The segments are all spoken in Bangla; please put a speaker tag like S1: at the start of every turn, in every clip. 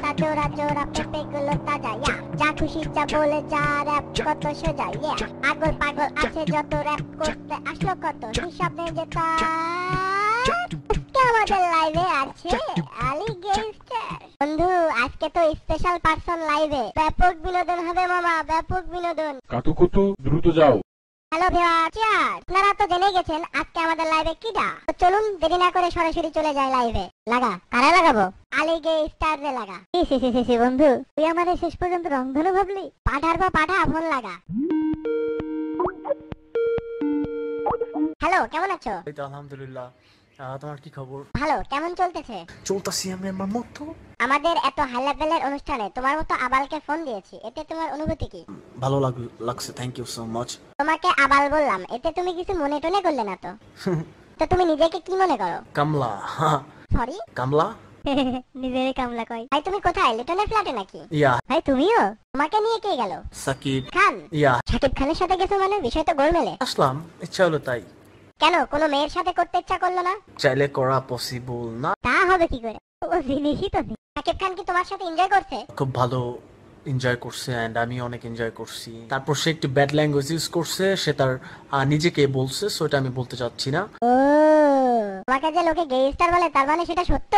S1: তা জোড়া জোড়া পেপে গুলো তাজা, যা খুশি যা বলে যা, র‍্যাপ কত সোজা, আগল পাগল আছে যত, র‍্যাপ করতে আসলো কত, হিসাব নেই যে তার। আমাদের লাইভে আছে অ্যালিগেটর। বন্ধু, আজকে তো স্পেশাল পারসন লাইভে, ব্যাপক বিনোদন হবে মামা, ব্যাপক বিনোদন।
S2: কাতুকুতু দ্রুত যাও।
S1: হ্যালো ভিউয়ার, আপনারা তো জেনে গেছেন আজকে আমাদের লাইভে কিটা। তো চলুন দেরি না করে সরাসরি চলে যাই লাইভে। লাগা, কারা লাগাবো? অ্যালিগেটর রে লাগা। সি বন্ধু, তুই আমাদের শেষ পর্যন্ত রংধনু ভাবলি? পাঠার পর পাঠা, ফোন লাগা। হ্যালো, কেমন আছো?
S3: এই তো আলহামদুলিল্লাহ। তোমার কি খবর?
S1: ভালো। কেমন চলতেছে?
S3: চলতেছি আমি আমার মতো।
S1: আমাদের এত হাই লেভেলের অনুষ্ঠানে তোমার মতো আবালকে ফোন দিয়েছি, এতে তোমার অনুভূতি কি?
S3: ভালো লাগছে, থ্যাংক ইউ সো মাচ।
S1: তোমাকে আবাল বললাম, এতে তুমি কিছু মনে টনে করলে না তো? তো তুমি নিজেকে কি মনে করো?
S3: কামলা।
S1: সরি,
S3: কামলা?
S1: নিজেরই কামলা কই। ভাই তুমি কোথায়? লিটনের ফ্ল্যাটে নাকি?
S3: ইয়া।
S1: ভাই তুমিও? তোমাকে নিয়ে কে গেল?
S3: সাকিব
S1: খান?
S3: ইয়া।
S1: সাকিব খানের সাথে গেছো মানে? বিষয় তো গোলমেলে।
S3: আসলাম, ইচ্ছা হলো তাই।
S1: কেন, কোনো মেয়ের সাথে করতে ইচ্ছা করলো না?
S3: চাইলে করা পসিবল না।
S1: তা হবে কি করে? ও জিনিসই তো নেই। সাকিব খান কি তোমার সাথে এনজয় করছে?
S3: খুব ভালো এনজয় করছে এন্ড আমি অনেক এনজয় করছি। তারপর সে একটু ব্যাড ল্যাঙ্গুয়েজ ইউজ করছে, সে তার নিজেকে বলছে, সো এটা আমি বলতে চাচ্ছি না।
S1: ও, তোমাকে যে লোকে গে স্টার বলে, তার মানে সেটা সত্য?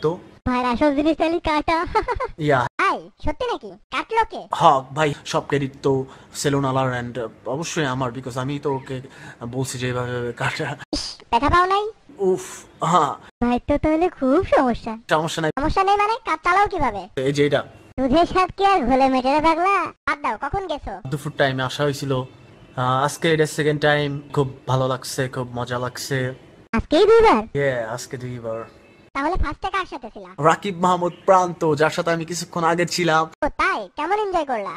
S3: তো
S1: ভাই আসল জিনিস তাহলে কাটা।
S3: ইয়া।
S1: ভাই সত্যি নাকি? কাটলো কে?
S3: হ্যাঁ ভাই, সব ক্রেডিট তো সেলুন আলার এন্ড অবশ্যই আমার, বিকজ আমি তো ওকে বলছি যে এভাবে কাটা।
S1: ব্যথা পাও নাই?
S3: উফ, হ্যাঁ।
S1: ভাই তো তাহলে খুব সমস্যা।
S3: সমস্যা নাই।
S1: সমস্যা নেই মানে? কাজ চালাও কিভাবে?
S3: এই যে এটা
S1: দুধের সাথে কি আর ঘোলে মেটেরা থাকলা? বাদ দাও, কখন গেছো?
S3: দুপুর টাইমে আসা হয়েছিল। আজকে এটা সেকেন্ড টাইম। খুব ভালো লাগছে, খুব মজা লাগছে।
S1: আজকেই দুইবার?
S3: আজকে দুইবার।
S1: তাহলে ফার্স্টে কার সাথে ছিলা?
S3: রাকিব মাহমুদ প্রান্ত, যার সাথে আমি কিছুক্ষণ আগে ছিলাম।
S1: ও তাই? কেমন এনজয় করলা?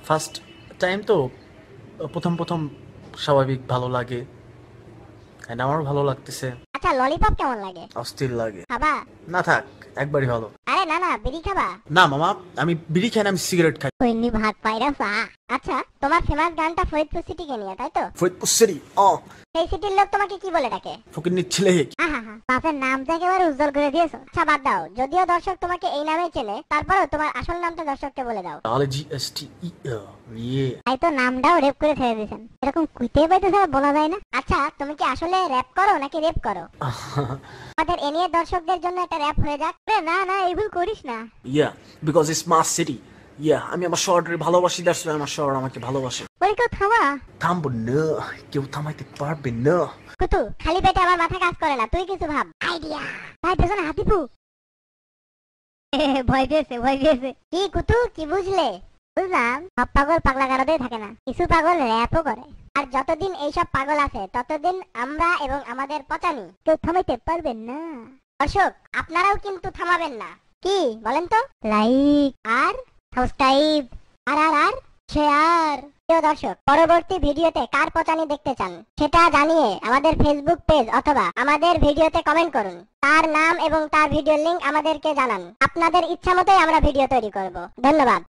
S3: ফার্স্ট টাইম তো, প্রথম স্বাভাবিক ভালো লাগে, এন্ড আমার ভালো লাগতেছে।
S1: আচ্ছা, ললিপপ কেমন লাগে?
S3: অস্থির লাগে।
S1: খাবা?
S3: না থাক, একবারই ভালো।
S1: আরে না না, বিড়ি খাবা?
S3: না মামা, আমি বিড়ি খাই না, আমি সিগারেট খাই।
S1: কইনি ভাগ পাইরা ফা। আচ্ছা, তোমার ফেমাস গানটা ফরিদপুর সিটিকে নিয়ে, তাই তো?
S3: ফরিদপুর সিটি।
S1: সেই সিটির লোক তোমাকে কি বলে ডাকে?
S3: ফকিন্নির ছেলে।
S1: আহা, বাপের নামটা একেবারে উজ্জ্বল করে দিয়েছো। আচ্ছা বাদ দাও, যদিও দর্শক তোমাকে এই নামে চেনে, তারপরেও তোমার আসল নামটা দর্শককে বলে দাও।
S3: ইয়ে।
S1: তাই তো নামটাও রেপ করে ছেড়ে দিয়েছেন, এরকম কুইতে পাইতে ছাড়া বলা যায় না। আচ্ছা, তুমি কি আসলে র‍্যাপ করো নাকি রেপ করো? আমাদের এ নিয়ে দর্শকদের জন্য একটা র‍্যাপ হয়ে যাক। না না, এই ভুল করিস না।
S3: ইয়া, বিকজ ইটস মাই সিটি। ইয়া, আমি আমার শহরের ভালোবাসি, দ্যাটস ওয়াই আমার শহর আমাকে ভালোবাসে।
S1: বলি কেউ থামা।
S3: থামবো না, কেউ থামাইতে পারবে না।
S1: কুতু, খালি পেটে আমার মাথা কাজ করে না, তুই কিছু ভাব। আইডিয়া। ভাই পেছনে হাতিপু। ভয় পেয়েছে, ভয় পেয়েছে। কি কুতু, কি বুঝলে? বুঝলাম, সব পাগল পাগলা গারদেই থাকে না, কিছু পাগল র‍্যাপও করে। আর যতদিন এইসব পাগল আছে, ততদিন আমরা এবং আমাদের পচানি কেউ থামাইতে পারবেন না। দর্শক, আপনারাও কিন্তু থামাবেন না। কি বলেন তো? লাইক আর সাবস্ক্রাইব আর আর আর শেয়ার। প্রিয় দর্শক, পরবর্তী ভিডিওতে কার পচানি দেখতে চান সেটা জানিয়ে আমাদের ফেসবুক পেজ অথবা আমাদের ভিডিওতে কমেন্ট করুন। তার নাম এবং তার ভিডিওর লিংক আমাদেরকে জানান। আপনাদের ইচ্ছা মতোই আমরা ভিডিও তৈরি করব। ধন্যবাদ।